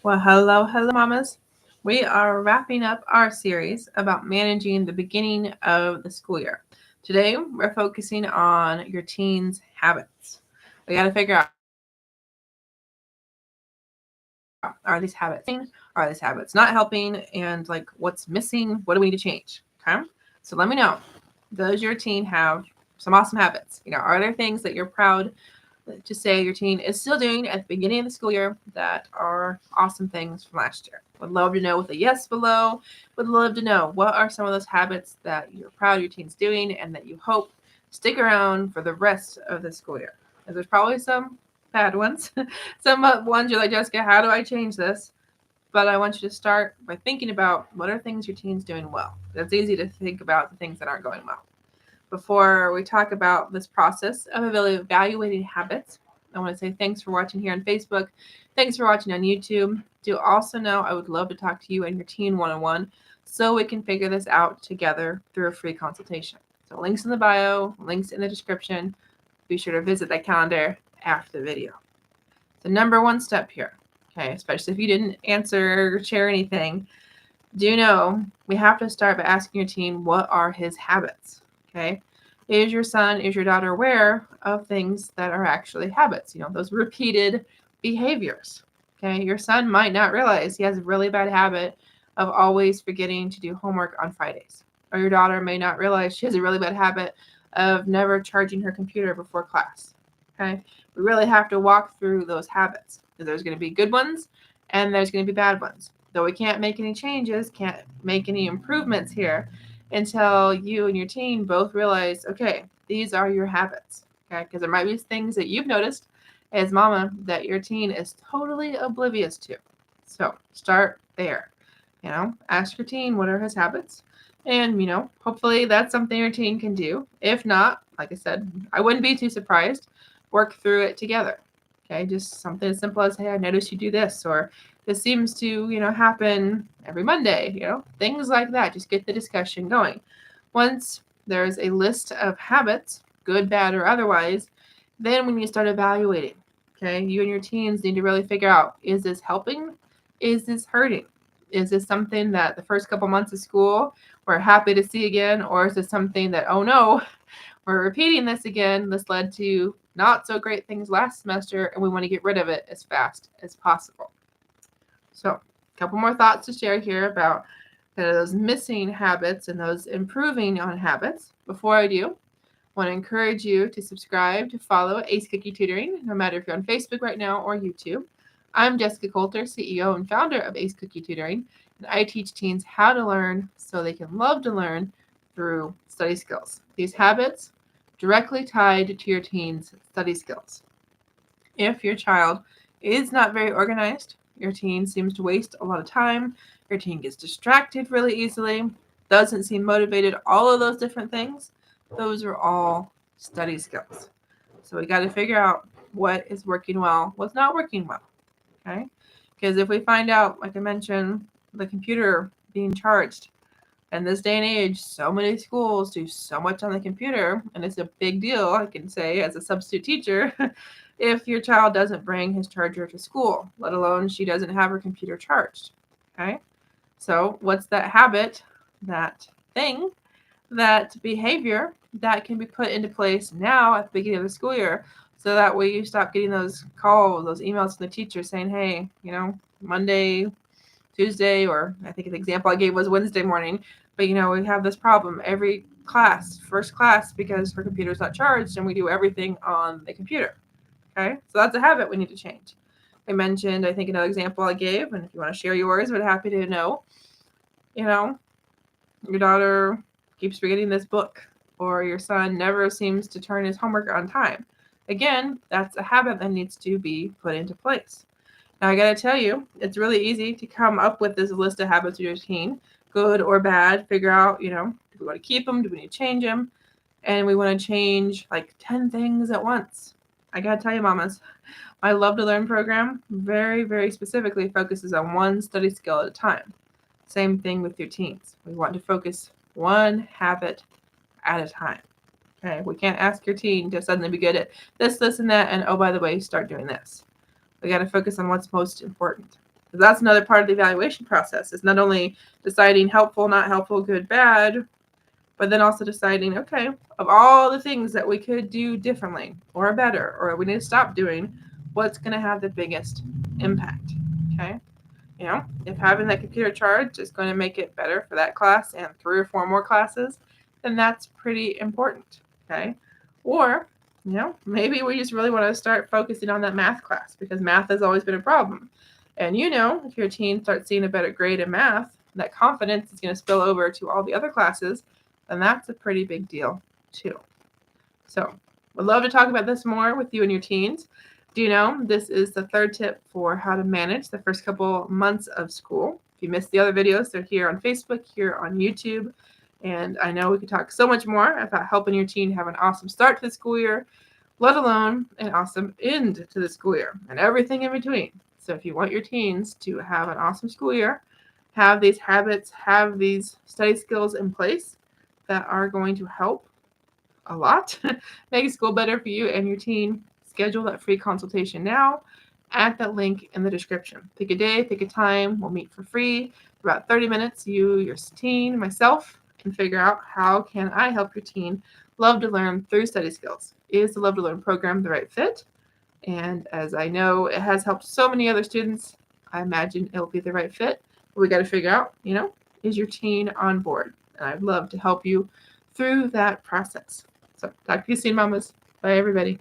Well, hello, mamas. We are wrapping up our series about managing the beginning of the school year. Today, we're focusing on your teens' habits. We got to figure out, are these habits helping? Are these habits not helping? And like, what's missing? What do we need to change? Okay. So let me know. Does your teen have some awesome habits? Are there things that you're proud to say your teen is still doing at the beginning of the school year that are awesome things from last year? Would love to know with a yes below. Would love to know what are some of those habits that you're proud your teen's doing and that you hope stick around for the rest of the school year. And there's probably some bad ones, some ones you're like, Jessica, how do I change this? But I want you to start by thinking about what are things your teen's doing well. It's easy to think about the things that aren't going well. Before we talk about this process of evaluating habits, I want to say thanks for watching here on Facebook. Thanks for watching on YouTube. Do also know I would love to talk to you and your teen one-on-one so we can figure this out together through a free consultation. So links in the bio, links in the description. Be sure to visit that calendar after the video. The number one step here, okay, especially if you didn't answer or share anything, do know we have to start by asking your teen what are his habits. Okay, is your son, is your daughter aware of things that are actually habits? Those repeated behaviors. Okay, your son might not realize he has a really bad habit of always forgetting to do homework on Fridays. Or your daughter may not realize she has a really bad habit of never charging her computer before class. Okay, we really have to walk through those habits. There's going to be good ones and there's going to be bad ones. Though we can't make any changes, can't make any improvements here until you and your teen both realize, okay, these are your habits. Okay, because there might be things that you've noticed as mama that your teen is totally oblivious to. So start there. Ask your teen what are his habits. And, hopefully that's something your teen can do. If not, like I said, I wouldn't be too surprised. Work through it together. Okay, just something as simple as, hey, I noticed you do this, or this seems to, happen every Monday, things like that. Just get the discussion going. Once there's a list of habits, good, bad, or otherwise, then when you start evaluating, okay, you and your teens need to really figure out, is this helping? Is this hurting? Is this something that the first couple months of school we're happy to see again? Or is this something that, oh no, we're repeating this again. This led to not so great things last semester, and we want to get rid of it as fast as possible. So a couple more thoughts to share here about those missing habits and those improving on habits. Before I do, I want to encourage you to subscribe, to follow Ace Cookie Tutoring, no matter if you're on Facebook right now or YouTube. I'm Jessyka Coulter, CEO and founder of Ace Cookie Tutoring, and I teach teens how to learn so they can love to learn through study skills. These habits directly tied to your teen's study skills. If your child is not very organized, your teen seems to waste a lot of time, your teen gets distracted really easily, doesn't seem motivated, all of those different things, those are all study skills. So we got to figure out what is working well, what's not working well, okay? Because if we find out, like I mentioned, the computer being charged, and this day and age, so many schools do so much on the computer, and it's a big deal, I can say, as a substitute teacher, if your child doesn't bring his charger to school, let alone she doesn't have her computer charged, okay? So what's that habit, that thing, that behavior that can be put into place now at the beginning of the school year so that way you stop getting those calls, those emails from the teacher saying, hey, Monday, Tuesday, or I think the example I gave was Wednesday morning, but we have this problem every class, first class, because her computer's not charged and we do everything on the computer. Okay, so that's a habit we need to change. I mentioned, I think another example I gave, and if you want to share yours, I'd be happy to know, your daughter keeps forgetting this book, or your son never seems to turn his homework on time. Again, that's a habit that needs to be put into place. Now, I got to tell you, it's really easy to come up with this list of habits with your teen, good or bad, figure out, do we want to keep them? Do we need to change them? And we want to change like 10 things at once. I got to tell you, mamas, my Love to Learn program very, very specifically focuses on one study skill at a time. Same thing with your teens. We want to focus one habit at a time. Okay, we can't ask your teen to suddenly be good at this, and that, and oh, by the way, start doing this. We got to focus on what's most important. That's another part of the evaluation process. It's not only deciding helpful, not helpful, good, bad, but then also deciding, okay, of all the things that we could do differently or better, or we need to stop doing, what's going to have the biggest impact? Okay. If having that computer charge is going to make it better for that class and 3 or 4 more classes, then that's pretty important. Okay. Or, maybe we just really want to start focusing on that math class because math has always been a problem. And if your teen starts seeing a better grade in math, that confidence is going to spill over to all the other classes, then that's a pretty big deal too. So would love to talk about this more with you and your teens. Do you know this is the 3rd tip for how to manage the first couple months of school? If you missed the other videos, they're here on Facebook, here on YouTube. And I know we could talk so much more about helping your teen have an awesome start to the school year, let alone an awesome end to the school year and everything in between. So if you want your teens to have an awesome school year, have these habits, have these study skills in place that are going to help a lot make school better for you and your teen, schedule that free consultation now at that link in the description. Pick a day, pick a time. We'll meet for free for about 30 minutes. You, your teen, myself, can figure out how can I help your teen love to learn through study skills. Is the Love to Learn program the right fit? And as I know it has helped so many other students, I imagine it'll be the right fit. But we got to figure out, is your teen on board? And I'd love to help you through that process. So talk to you soon, mamas. Bye, everybody.